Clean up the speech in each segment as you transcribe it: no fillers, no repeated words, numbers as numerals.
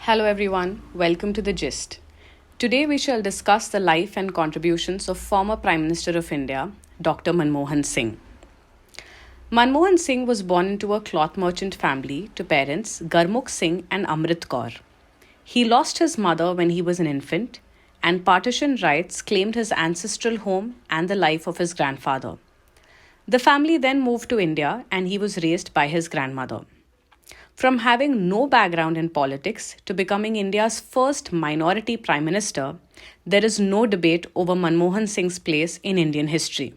Hello everyone, welcome to The Gist. Today we shall discuss the life and contributions of former Prime Minister of India, Dr. Manmohan Singh. Manmohan Singh was born into a cloth merchant family to parents Gurmukh Singh and Amrit Kaur. He lost his mother when he was an infant, and partition rights claimed his ancestral home and the life of his grandfather. The family then moved to India and he was raised by his grandmother. From having no background in politics to becoming India's first minority prime minister, there is no debate over Manmohan Singh's place in Indian history.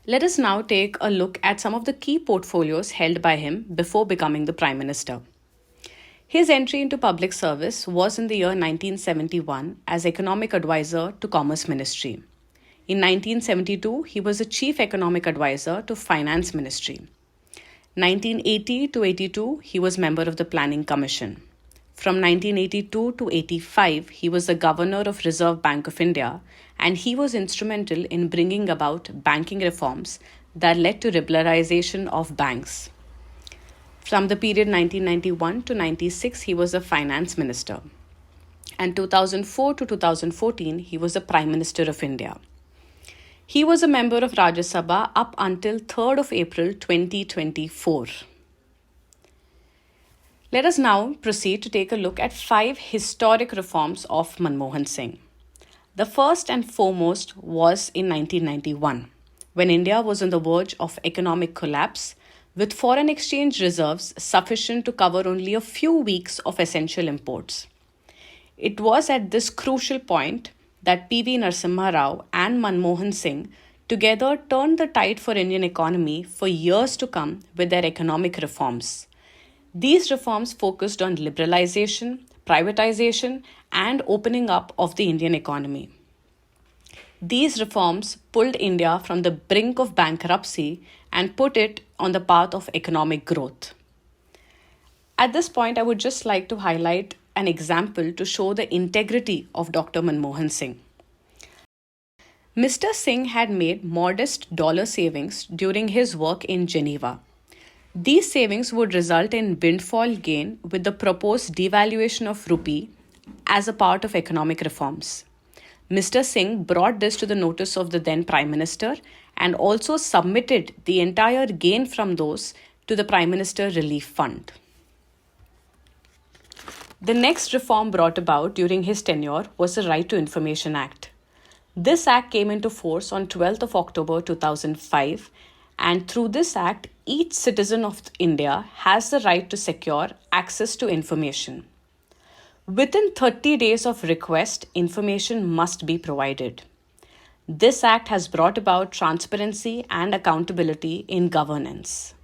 Let us now take a look at some of the key portfolios held by him before becoming the prime minister. His entry into public service was in the year 1971 as economic advisor to Commerce Ministry. In 1972, he was a chief economic advisor to Finance Ministry. 1980 to 82, he was member of the Planning Commission. From 1982 to 85, he was the governor of Reserve Bank of India, and he was instrumental in bringing about banking reforms that led to liberalization of banks. From the period 1991 to 96, he was a finance minister. And 2004 to 2014, he was the Prime Minister of India. He was a member of Rajya Sabha up until 3rd of April 2024. Let us now proceed to take a look at 5 historic reforms of Manmohan Singh. The first and foremost was in 1991, when India was on the verge of economic collapse, with foreign exchange reserves sufficient to cover only a few weeks of essential imports. It was at this crucial point that P.V. Narasimha Rao and Manmohan Singh together turned the tide for Indian economy for years to come with their economic reforms. These reforms focused on liberalization, privatization, and opening up of the Indian economy. These reforms pulled India from the brink of bankruptcy and put it on the path of economic growth. At this point, I would just like to highlight an example to show the integrity of Dr. Manmohan Singh. Mr. Singh had made modest dollar savings during his work in Geneva. These savings would result in windfall gain with the proposed devaluation of rupee as a part of economic reforms. Mr. Singh brought this to the notice of the then Prime Minister and also submitted the entire gain from those to the Prime Minister Relief Fund. The next reform brought about during his tenure was the Right to Information Act. This act came into force on 12th of October 2005, and through this act, each citizen of India has the right to secure access to information. Within 30 days of request, information must be provided. This act has brought about transparency and accountability in governance.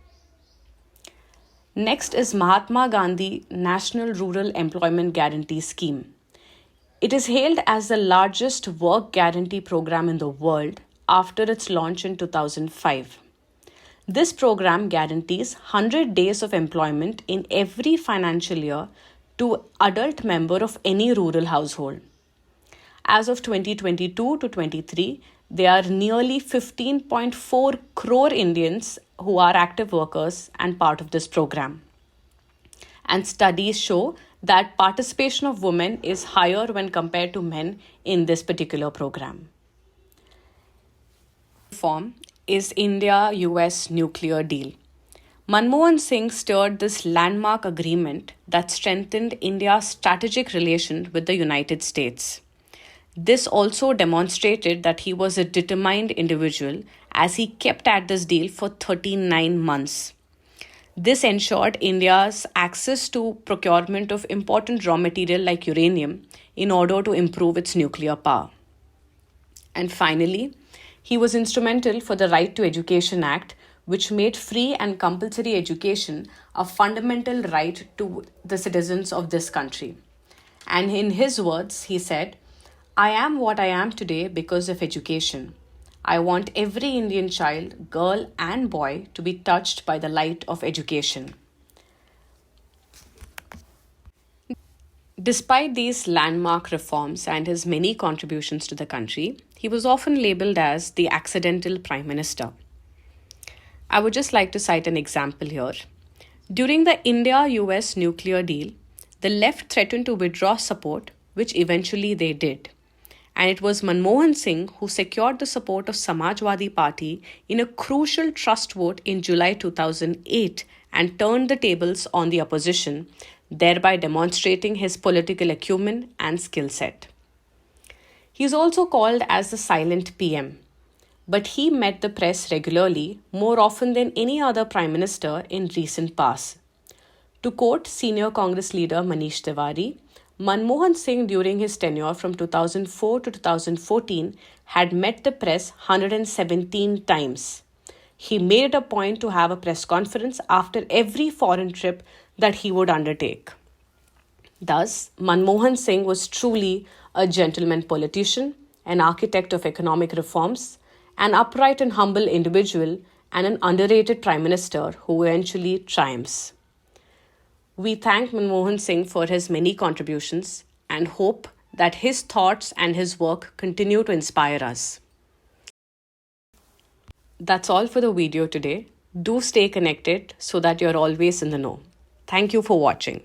Next is Mahatma Gandhi National Rural Employment Guarantee Scheme. It is hailed as the largest work guarantee program in the world after its launch in 2005. This program guarantees 100 days of employment in every financial year to adult member of any rural household. As of 2022 to 23, there are nearly 15.4 crore Indians who are active workers and part of this program. And studies show that participation of women is higher when compared to men in this particular program. Reform is India-US nuclear deal. Manmohan Singh stirred this landmark agreement that strengthened India's strategic relation with the United States. This also demonstrated that he was a determined individual as he kept at this deal for 39 months. This ensured India's access to procurement of important raw material like uranium in order to improve its nuclear power. And finally, he was instrumental for the Right to Education Act, which made free and compulsory education a fundamental right to the citizens of this country. And in his words, he said, "I am what I am today because of education. I want every Indian child, girl and boy to be touched by the light of education." Despite these landmark reforms and his many contributions to the country, he was often labeled as the accidental prime minister. I would just like to cite an example here. During the India-US nuclear deal, the left threatened to withdraw support, which eventually they did. And it was Manmohan Singh who secured the support of Samajwadi Party in a crucial trust vote in July 2008 and turned the tables on the opposition, thereby demonstrating his political acumen and skill set. He is also called as the silent PM, but he met the press regularly, more often than any other prime minister in recent past. To quote senior Congress leader Manish Tiwari, Manmohan Singh during his tenure from 2004 to 2014 had met the press 117 times. He made it a point to have a press conference after every foreign trip that he would undertake. Thus, Manmohan Singh was truly a gentleman politician, an architect of economic reforms, an upright and humble individual, and an underrated prime minister who eventually triumphs. We thank Manmohan Singh for his many contributions and hope that his thoughts and his work continue to inspire us. That's all for the video today. Do stay connected so that you're always in the know. Thank you for watching.